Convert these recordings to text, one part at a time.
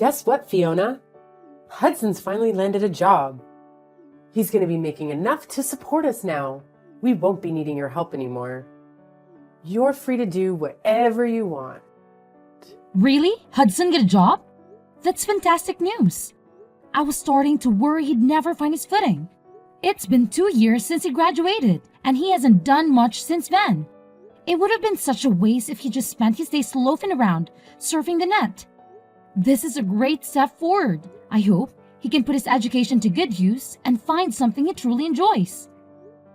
Guess what, Fiona? Hudson's finally landed a job. He's going to be making enough to support us now. We won't be needing your help anymore. You're free to do whatever you want. Really? Hudson get a job? That's fantastic news. I was starting to worry he'd never find his footing. It's been 2 years since he graduated, and he hasn't done much since then. It would have been such a waste if he just spent his days loafing around, surfing the net. This is a great step forward. I hope he can put his education to good use and find something he truly enjoys.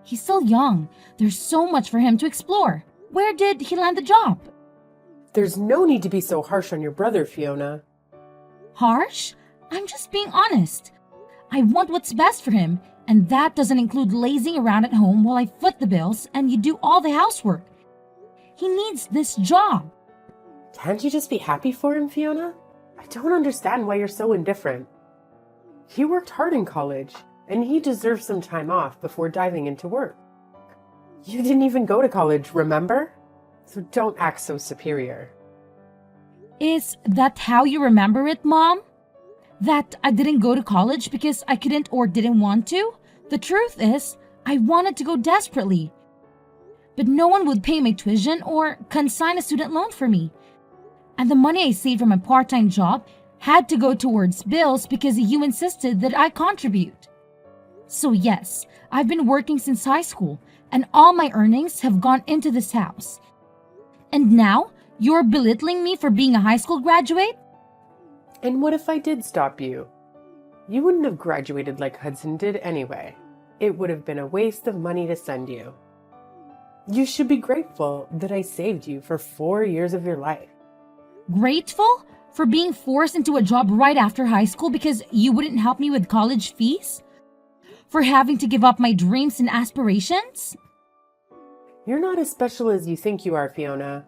He's still young. There's so much for him to explore. Where did he land the job? There's no need to be so harsh on your brother, Fiona. Harsh? I'm just being honest. I want what's best for him, and that doesn't include lazing around at home while I foot the bills and you do all the housework. He needs this job. Can't you just be happy for him, Fiona? I don't understand why you're so indifferent. He worked hard in college, and he deserves some time off before diving into work. You didn't even go to college, remember? So don't act so superior. Is that how you remember it, Mom? That I didn't go to college because I couldn't or didn't want to? The truth is, I wanted to go desperately. But no one would pay my tuition or consign a student loan for me. And the money I saved from my part-time job had to go towards bills because you insisted that I contribute. So yes, I've been working since high school, and all my earnings have gone into this house. And now, you're belittling me for being a high school graduate? And what if I did stop you? You wouldn't have graduated like Hudson did anyway. It would have been a waste of money to send you. You should be grateful that I saved you for 4 years of your life. Grateful? For being forced into a job right after high school because you wouldn't help me with college fees? For having to give up my dreams and aspirations? You're not as special as you think you are, Fiona.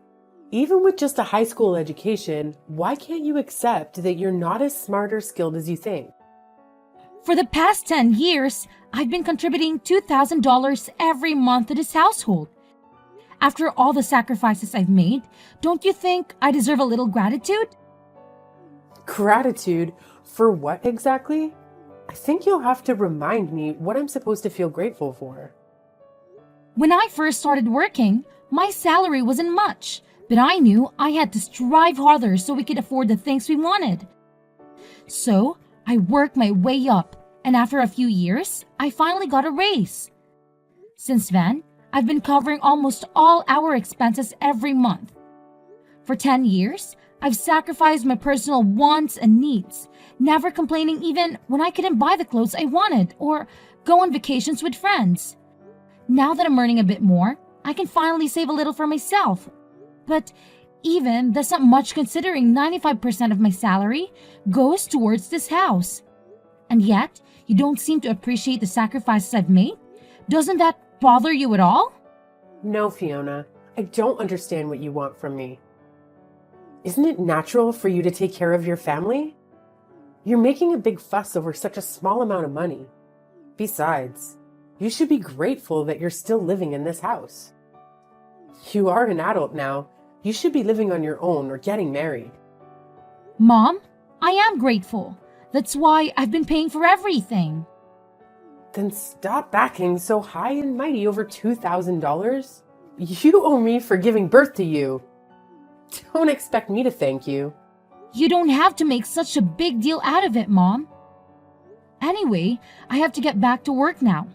Even with just a high school education, why can't you accept that you're not as smart or skilled as you think? For the past 10 years, I've been contributing $2,000 every month to this household. After all the sacrifices I've made, don't you think I deserve a little gratitude? Gratitude? For what exactly? I think you'll have to remind me what I'm supposed to feel grateful for. When I first started working, my salary wasn't much, but I knew I had to strive harder so we could afford the things we wanted. So, I worked my way up, and after a few years, I finally got a raise. Since then, I've been covering almost all our expenses every month. For 10 years, I've sacrificed my personal wants and needs, never complaining even when I couldn't buy the clothes I wanted or go on vacations with friends. Now that I'm earning a bit more, I can finally save a little for myself. But even that's not much considering 95% of my salary goes towards this house. And yet, you don't seem to appreciate the sacrifices I've made? Doesn't that bother you at all? No, Fiona. I don't understand what you want from me. Isn't it natural for you to take care of your family? You're making a big fuss over such a small amount of money. Besides, you should be grateful that you're still living in this house. You are an adult now. You should be living on your own or getting married. Mom, I am grateful. That's why I've been paying for everything. Then stop backing so high and mighty over $2,000. You owe me for giving birth to you. Don't expect me to thank you. You don't have to make such a big deal out of it, Mom. Anyway, I have to get back to work now.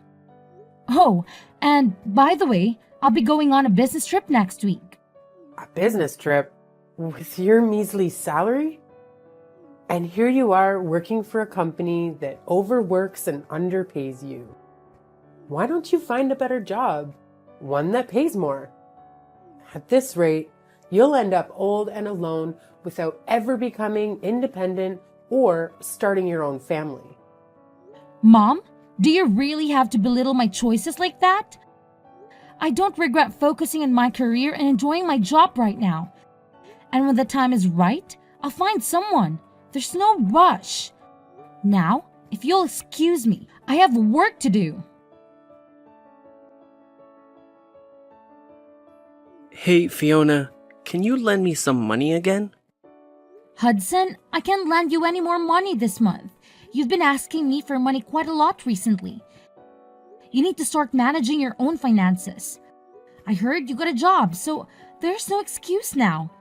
Oh, and by the way, I'll be going on a business trip next week. A business trip? With your measly salary? And here you are working for a company that overworks and underpays you. Why don't you find a better job? One that pays more. At this rate, you'll end up old and alone without ever becoming independent or starting your own family. Mom, do you really have to belittle my choices like that? I don't regret focusing on my career and enjoying my job right now. And when the time is right, I'll find someone. There's no rush. Now, if you'll excuse me, I have work to do. Hey, Fiona, can you lend me some money again? Hudson, I can't lend you any more money this month. You've been asking me for money quite a lot recently. You need to start managing your own finances. I heard you got a job, so there's no excuse now.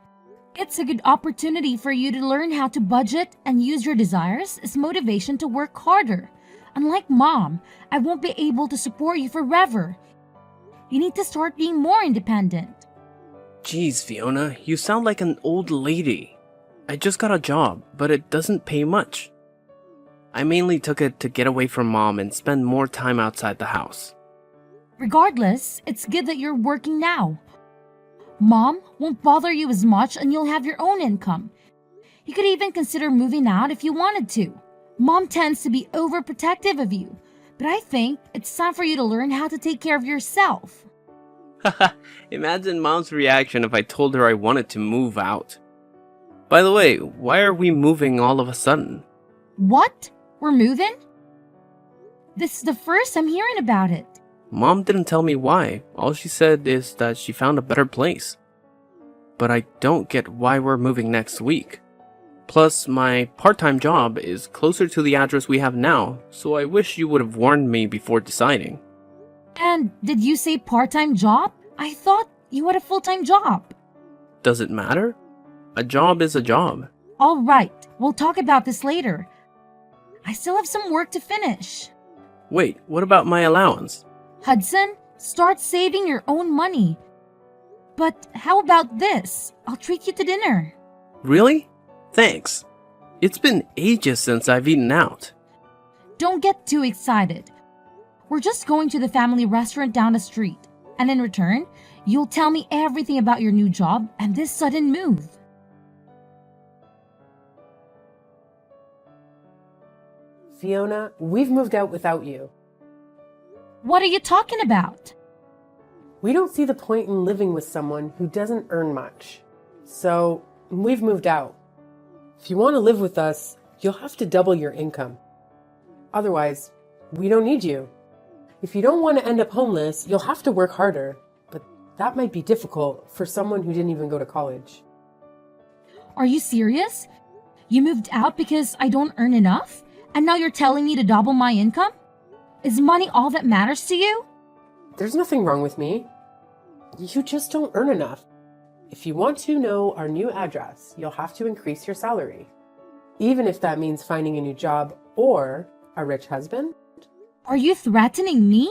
It's a good opportunity for you to learn how to budget and use your desires as motivation to work harder. Unlike Mom, I won't be able to support you forever. You need to start being more independent. Geez, Fiona, you sound like an old lady. I just got a job, but it doesn't pay much. I mainly took it to get away from Mom and spend more time outside the house. Regardless, it's good that you're working now. Mom won't bother you as much and you'll have your own income. You could even consider moving out if you wanted to. Mom tends to be overprotective of you, but I think it's time for you to learn how to take care of yourself. Haha, imagine Mom's reaction if I told her I wanted to move out. By the way, why are we moving all of a sudden? What? We're moving? This is the first I'm hearing about it. Mom didn't tell me why. All she said is that she found a better place. But I don't get why we're moving next week. Plus, my part-time job is closer to the address we have now, so I wish you would have warned me before deciding. And did you say part-time job? I thought you had a full-time job. Does it matter? A job is a job. All right, we'll talk about this later. I still have some work to finish. Wait, what about my allowance? Hudson, start saving your own money. But how about this? I'll treat you to dinner. Really? Thanks. It's been ages since I've eaten out. Don't get too excited. We're just going to the family restaurant down the street. And in return, you'll tell me everything about your new job and this sudden move. Fiona, we've moved out without you. What are you talking about? We don't see the point in living with someone who doesn't earn much. So, we've moved out. If you want to live with us, you'll have to double your income. Otherwise, we don't need you. If you don't want to end up homeless, you'll have to work harder. But that might be difficult for someone who didn't even go to college. Are you serious? You moved out because I don't earn enough? And now you're telling me to double my income? Is money all that matters to you? There's nothing wrong with me. You just don't earn enough. If you want to know our new address, you'll have to increase your salary. Even if that means finding a new job or a rich husband. Are you threatening me?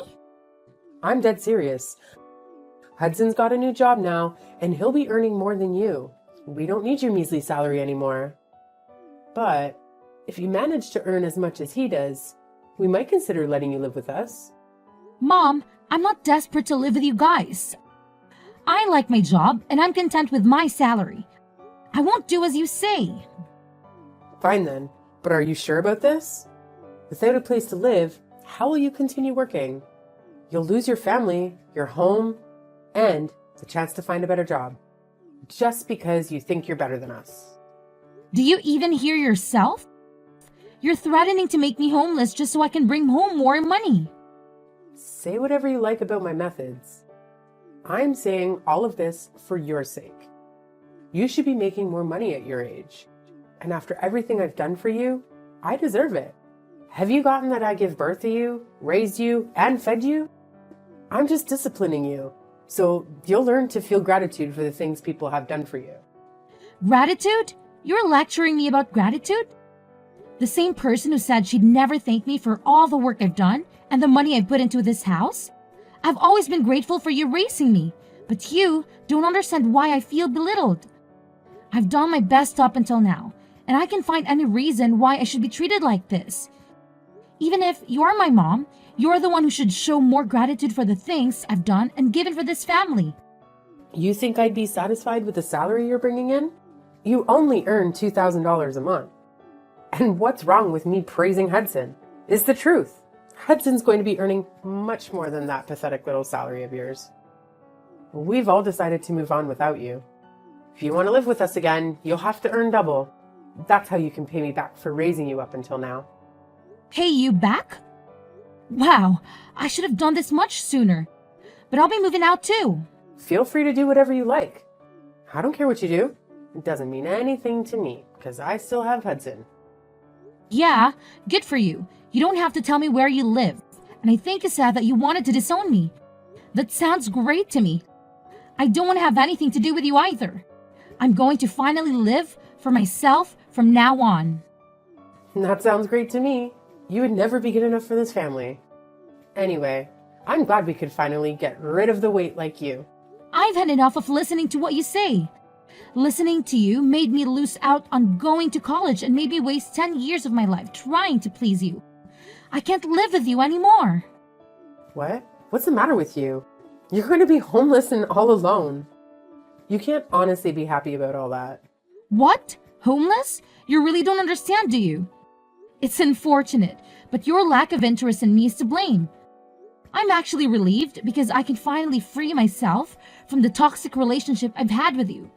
I'm dead serious. Hudson's got a new job now, and he'll be earning more than you. We don't need your measly salary anymore. But if you manage to earn as much as he does, we might consider letting you live with us. Mom, I'm not desperate to live with you guys. I like my job and I'm content with my salary. I won't do as you say. Fine then, but are you sure about this? Without a place to live, how will you continue working? You'll lose your family, your home, and the chance to find a better job. Just because you think you're better than us. Do you even hear yourself? You're threatening to make me homeless just so I can bring home more money. Say whatever you like about my methods. I'm saying all of this for your sake. You should be making more money at your age. And after everything I've done for you, I deserve it. Have you gotten that I give birth to you, raised you, and fed you? I'm just disciplining you, so you'll learn to feel gratitude for the things people have done for you. Gratitude? You're lecturing me about gratitude? The same person who said she'd never thank me for all the work I've done and the money I've put into this house? I've always been grateful for you raising me, but you don't understand why I feel belittled. I've done my best up until now, and I can find any reason why I should be treated like this. Even if you are my mom, you're the one who should show more gratitude for the things I've done and given for this family. You think I'd be satisfied with the salary you're bringing in? You only earn $2,000 a month. And what's wrong with me praising Hudson? It's the truth. Hudson's going to be earning much more than that pathetic little salary of yours. We've all decided to move on without you. If you want to live with us again, you'll have to earn double. That's how you can pay me back for raising you up until now. Pay you back? Wow, I should have done this much sooner. But I'll be moving out too. Feel free to do whatever you like. I don't care what you do. It doesn't mean anything to me. because I still have Hudson. Yeah, good for you. You don't have to tell me where you live. And I think it's sad that you wanted to disown me. That sounds great to me. I don't want to have anything to do with you either. I'm going to finally live for myself from now on. That sounds great to me. You would never be good enough for this family. Anyway, I'm glad we could finally get rid of the weight like you. I've had enough of listening to what you say. Listening to you made me lose out on going to college and made me waste 10 years of my life trying to please you. I can't live with you anymore. What? What's the matter with you? You're going to be homeless and all alone. You can't honestly be happy about all that. What? Homeless? You really don't understand, do you? It's unfortunate, but your lack of interest in me is to blame. I'm actually relieved because I can finally free myself from the toxic relationship I've had with you.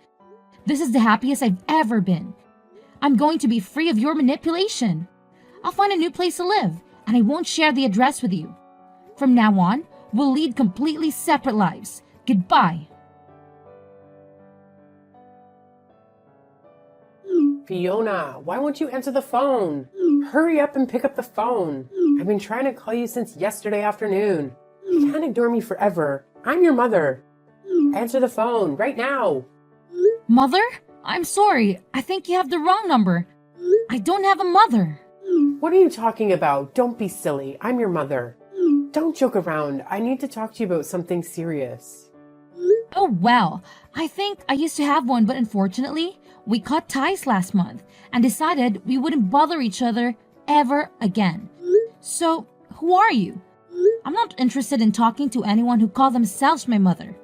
This is the happiest I've ever been. I'm going to be free of your manipulation. I'll find a new place to live, and I won't share the address with you. From now on, we'll lead completely separate lives. Goodbye. Fiona, why won't you answer the phone? Hurry up and pick up the phone. I've been trying to call you since yesterday afternoon. You can't ignore me forever. I'm your mother. Answer the phone right now. Mother? I'm sorry. I think you have the wrong number. I don't have a mother. What are you talking about? Don't be silly. I'm your mother. Don't joke around. I need to talk to you about something serious. Oh, well, I think I used to have one, but unfortunately, we cut ties last month and decided we wouldn't bother each other ever again. So, who are you? I'm not interested in talking to anyone who call themselves my mother.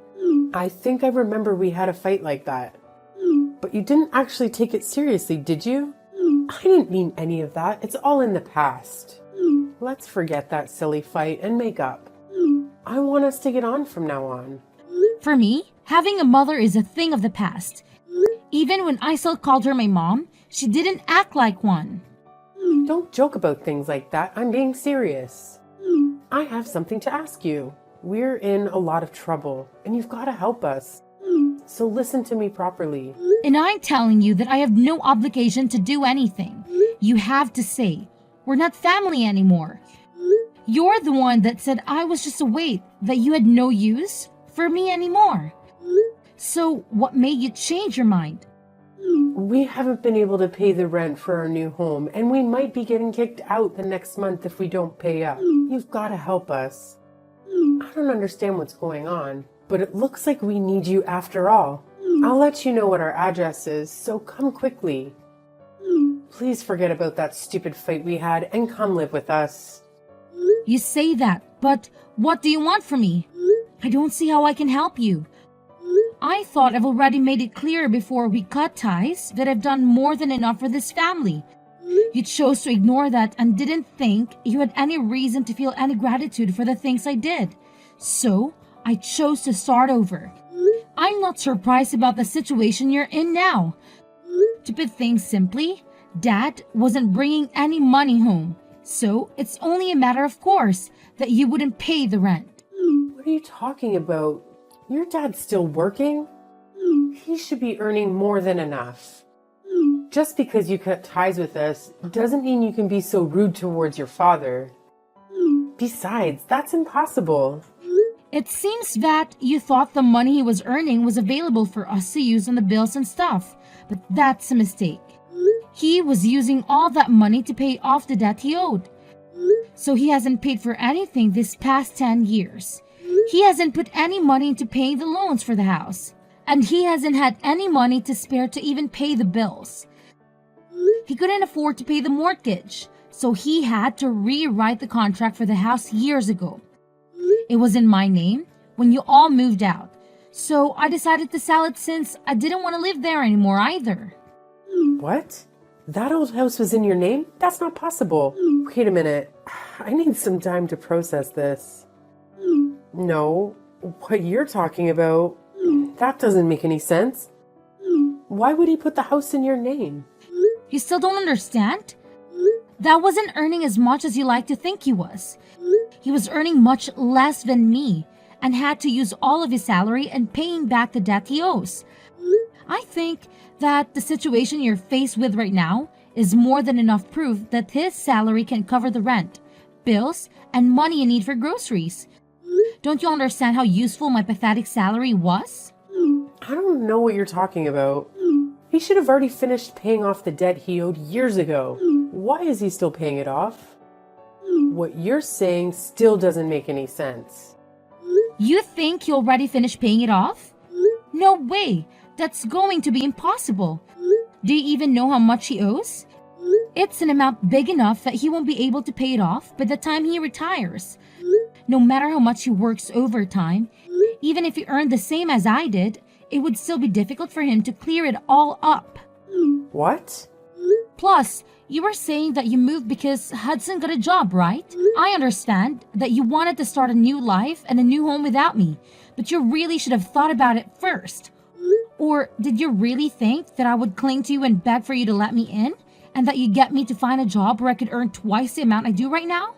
I think I remember we had a fight like that. But you didn't actually take it seriously, did you? I didn't mean any of that. It's all in the past. Let's forget that silly fight and make up. I want us to get on from now on. For me, having a mother is a thing of the past. Even when I still called her my mom, she didn't act like one. Don't joke about things like that. I'm being serious. I have something to ask you. We're in a lot of trouble, and you've got to help us. So listen to me properly. And I'm telling you that I have no obligation to do anything. You have to say, we're not family anymore. You're the one that said I was just a weight, that you had no use for me anymore. So what made you change your mind? We haven't been able to pay the rent for our new home, and we might be getting kicked out the next month if we don't pay up. You've got to help us. I don't understand what's going on, but it looks like we need you after all. I'll let you know what our address is, so come quickly. Please forget about that stupid fight we had and come live with us. You say that, but what do you want from me? I don't see how I can help you. I thought I've already made it clear before we cut ties that I've done more than enough for this family. You chose to ignore that and didn't think you had any reason to feel any gratitude for the things I did. So, I chose to start over. I'm not surprised about the situation you're in now. To put things simply, Dad wasn't bringing any money home. So, it's only a matter of course that you wouldn't pay the rent. What are you talking about? Your dad's still working? He should be earning more than enough. Just because you cut ties with us doesn't mean you can be so rude towards your father. Besides, that's impossible. It seems that you thought the money he was earning was available for us to use on the bills and stuff, but that's a mistake. He was using all that money to pay off the debt he owed. So he hasn't paid for anything this past 10 years. He hasn't put any money into paying the loans for the house. And he hasn't had any money to spare to even pay the bills. He couldn't afford to pay the mortgage, so he had to rewrite the contract for the house years ago. It was in my name when you all moved out, so I decided to sell it since I didn't want to live there anymore either. What? That old house was in your name? That's not possible. Wait a minute. I need some time to process this. No, what you're talking about, that doesn't make any sense. Why would he put the house in your name? You still don't understand? That wasn't earning as much as you like to think he was. He was earning much less than me and had to use all of his salary and paying back the debt he owes. I think that the situation you're faced with right now is more than enough proof that his salary can cover the rent, bills, and money you need for groceries. Don't you understand how useful my pathetic salary was? I don't know what you're talking about. He should have already finished paying off the debt he owed years ago. Why is he still paying it off? What you're saying still doesn't make any sense. You think he already finished paying it off? No way! That's going to be impossible. Do you even know how much he owes? It's an amount big enough that he won't be able to pay it off by the time he retires. No matter how much he works overtime, even if he earned the same as I did, it would still be difficult for him to clear it all up. What? Plus, you were saying that you moved because Hudson got a job, right? I understand that you wanted to start a new life and a new home without me, but you really should have thought about it first. Or did you really think that I would cling to you and beg for you to let me in? And that you'd get me to find a job where I could earn twice the amount I do right now?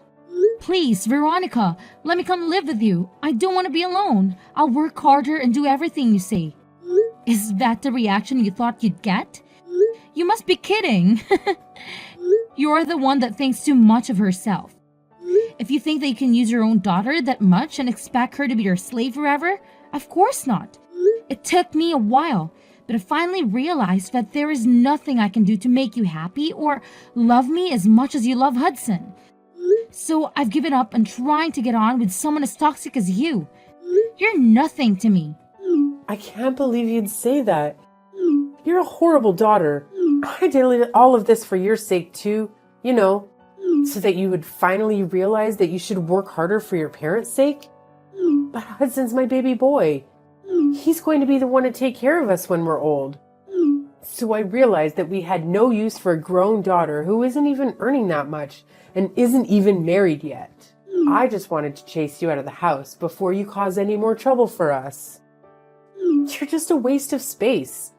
Please, Veronica, let me come live with you. I don't want to be alone. I'll work harder and do everything you say. Is that the reaction you thought you'd get? You must be kidding. You're the one that thinks too much of herself. If you think that you can use your own daughter that much and expect her to be your slave forever, of course not. It took me a while, but I finally realized that there is nothing I can do to make you happy or love me as much as you love Hudson. So I've given up on trying to get on with someone as toxic as you. You're nothing to me. I can't believe you'd say that. You're a horrible daughter. I did all of this for your sake too, so that you would finally realize that you should work harder for your parents' sake. But Hudson's my baby boy. He's going to be the one to take care of us when we're old. So I realized that we had no use for a grown daughter who isn't even earning that much and isn't even married yet. I just wanted to chase you out of the house before you cause any more trouble for us. You're just a waste of space.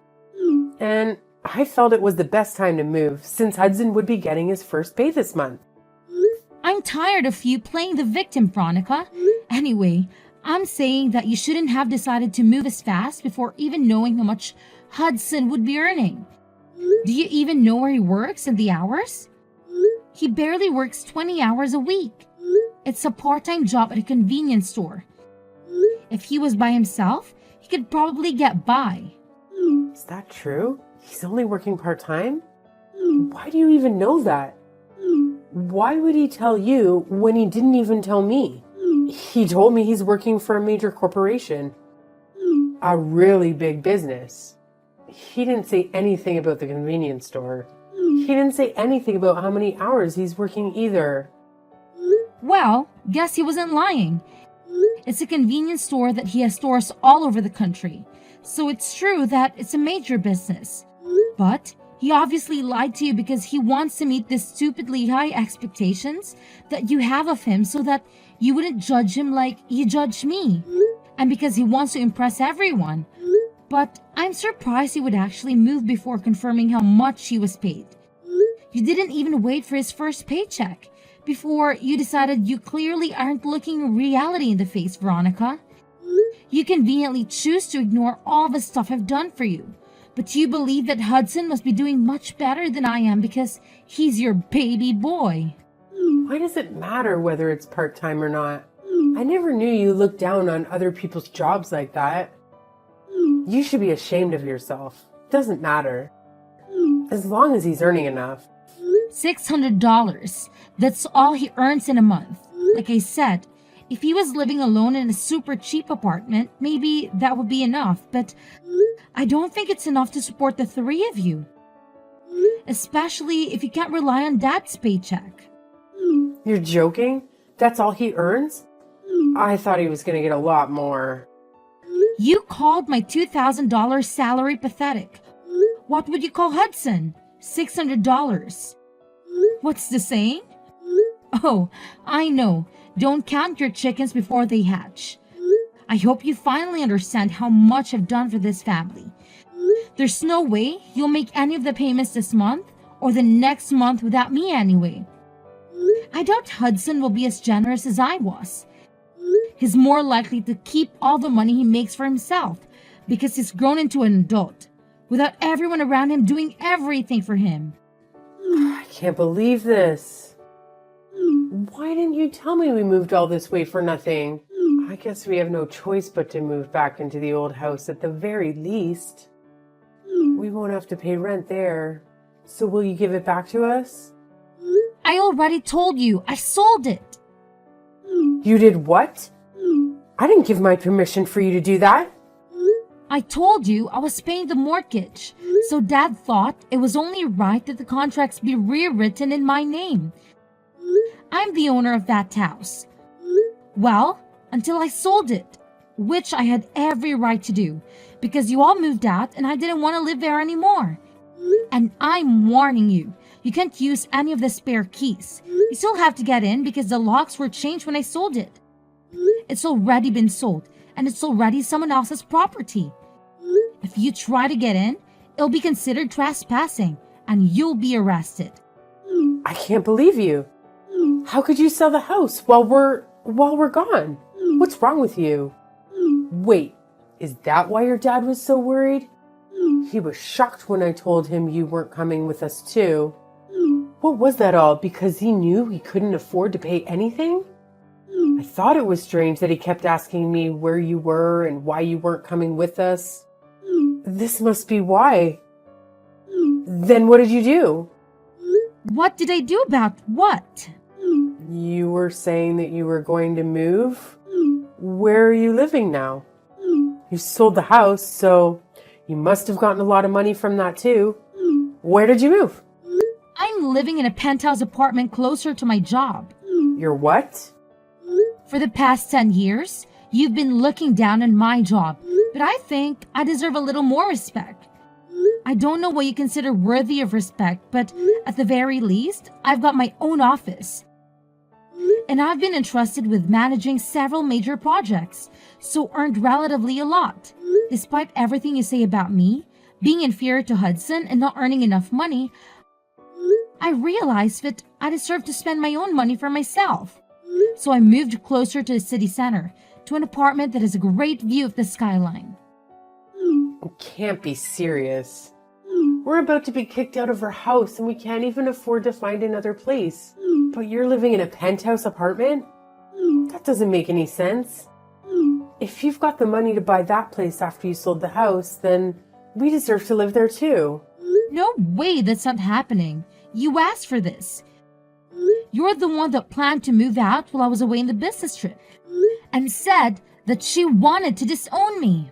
And I felt it was the best time to move since Hudson would be getting his first pay this month. I'm tired of you playing the victim, Veronica. Anyway, I'm saying that you shouldn't have decided to move as fast before even knowing how much Hudson would be earning. Do you even know where he works and the hours? He barely works 20 hours a week. It's a part-time job at a convenience store. If he was by himself, he could probably get by. Is that true? He's only working part-time? Why do you even know that? Why would he tell you when he didn't even tell me? He told me he's working for a major corporation. A really big business. He didn't say anything about the convenience store. He didn't say anything about how many hours he's working either. Well, guess he wasn't lying. It's a convenience store that he has stores all over the country. So it's true that it's a major business. But he obviously lied to you because he wants to meet the stupidly high expectations that you have of him so that you wouldn't judge him like you judge me. And because he wants to impress everyone. But I'm surprised he would actually move before confirming how much he was paid. You didn't even wait for his first paycheck before you decided you clearly aren't looking reality in the face, Veronica. You conveniently choose to ignore all the stuff I've done for you. But you believe that Hudson must be doing much better than I am because he's your baby boy. Why does it matter whether it's part-time or not? I never knew you looked down on other people's jobs like that. You should be ashamed of yourself. Doesn't matter. As long as he's earning enough. $600. That's all he earns in a month. Like I said, if he was living alone in a super cheap apartment, maybe that would be enough. But I don't think it's enough to support the three of you. Especially if you can't rely on Dad's paycheck. You're joking? That's all he earns? I thought he was going to get a lot more. You called my $2,000 salary pathetic. What would you call Hudson? $600. What's the saying? Oh, I know. Don't count your chickens before they hatch. I hope you finally understand how much I've done for this family. There's no way you'll make any of the payments this month or the next month without me anyway. I doubt Hudson will be as generous as I was. He's more likely to keep all the money he makes for himself because he's grown into an adult, without everyone around him doing everything for him. I can't believe this. Why didn't you tell me we moved all this way for nothing? I guess we have no choice but to move back into the old house at the very least. We won't have to pay rent there. So will you give it back to us? I already told you, I sold it. You did what? I didn't give my permission for you to do that. I told you I was paying the mortgage, so Dad thought it was only right that the contracts be rewritten in my name. I'm the owner of that house. Well, until I sold it, which I had every right to do, because you all moved out and I didn't want to live there anymore. And I'm warning you, you can't use any of the spare keys. You still have to get in because the locks were changed when I sold it. It's already been sold, and it's already someone else's property. If you try to get in, it'll be considered trespassing, and you'll be arrested. I can't believe you. How could you sell the house while we're gone? What's wrong with you? Wait, is that why your dad was so worried? He was shocked when I told him you weren't coming with us too. What was that all? Because he knew he couldn't afford to pay anything? I thought it was strange that he kept asking me where you were and why you weren't coming with us. This must be why. Then what did you do? What did I do about what? You were saying that you were going to move? Where are you living now? You sold the house, so you must have gotten a lot of money from that too. Where did you move? I'm living in a penthouse apartment closer to my job. Your what? For the past 10 years, you've been looking down on my job, but I think I deserve a little more respect. I don't know what you consider worthy of respect, but at the very least, I've got my own office. And I've been entrusted with managing several major projects, so earned relatively a lot. Despite everything you say about me, being inferior to Hudson and not earning enough money, I realized that I deserve to spend my own money for myself. So I moved closer to the city center, to an apartment that has a great view of the skyline. You can't be serious. We're about to be kicked out of our house and we can't even afford to find another place. But you're living in a penthouse apartment? That doesn't make any sense. If you've got the money to buy that place after you sold the house, then we deserve to live there too. No way, that's not happening. You asked for this. You're the one that planned to move out while I was away on the business trip and said that she wanted to disown me.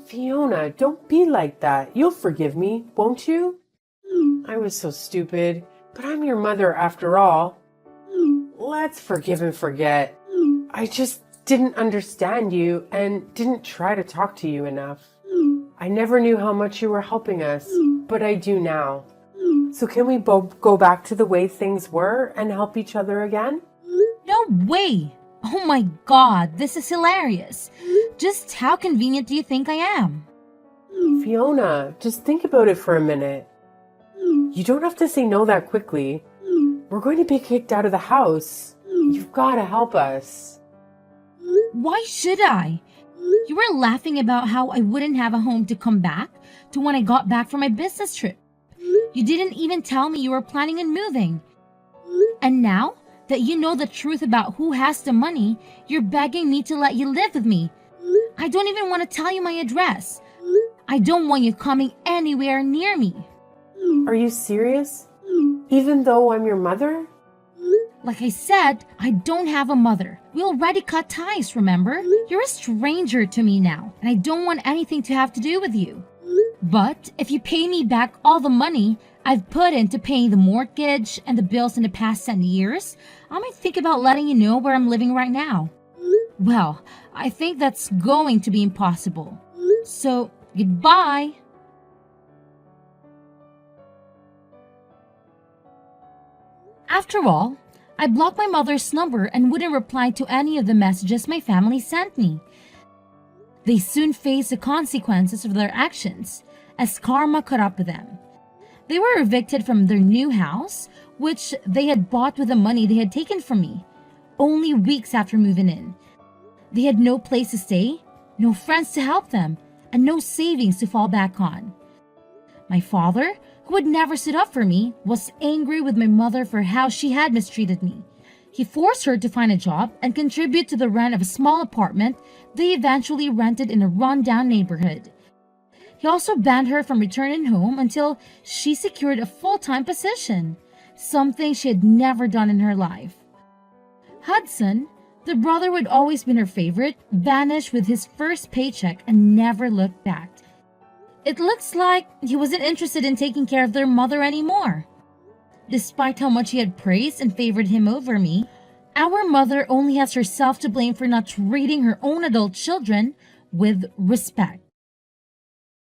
Fiona, don't be like that. You'll forgive me, won't you? I was so stupid, but I'm your mother after all. Let's forgive and forget. I just didn't understand you and didn't try to talk to you enough. I never knew how much you were helping us, but I do now. So can we both go back to the way things were and help each other again? No way! Oh my god, this is hilarious. Just how convenient do you think I am? Fiona, just think about it for a minute. You don't have to say no that quickly. We're going to be kicked out of the house. You've got to help us. Why should I? You were laughing about how I wouldn't have a home to come back to when I got back from my business trip. You didn't even tell me you were planning on moving. And now that you know the truth about who has the money, you're begging me to let you live with me. I don't even want to tell you my address. I don't want you coming anywhere near me. Are you serious? Even though I'm your mother? Like I said, I don't have a mother. We already cut ties, remember? You're a stranger to me now, and I don't want anything to have to do with you. But if you pay me back all the money I've put into paying the mortgage and the bills in the past 10 years, I might think about letting you know where I'm living right now. Well, I think that's going to be impossible. So, goodbye. After all, I blocked my mother's number and wouldn't reply to any of the messages my family sent me. They soon faced the consequences of their actions, as karma caught up with them. They were evicted from their new house, which they had bought with the money they had taken from me, only weeks after moving in. They had no place to stay, no friends to help them, and no savings to fall back on. My father, who would never sit up for me, was angry with my mother for how she had mistreated me. He forced her to find a job and contribute to the rent of a small apartment they eventually rented in a rundown neighborhood. He also banned her from returning home until she secured a full-time position, something she had never done in her life. Hudson, the brother who had always been her favorite, vanished with his first paycheck and never looked back. It looks like he wasn't interested in taking care of their mother anymore. Despite how much he had praised and favored him over me, our mother only has herself to blame for not treating her own adult children with respect.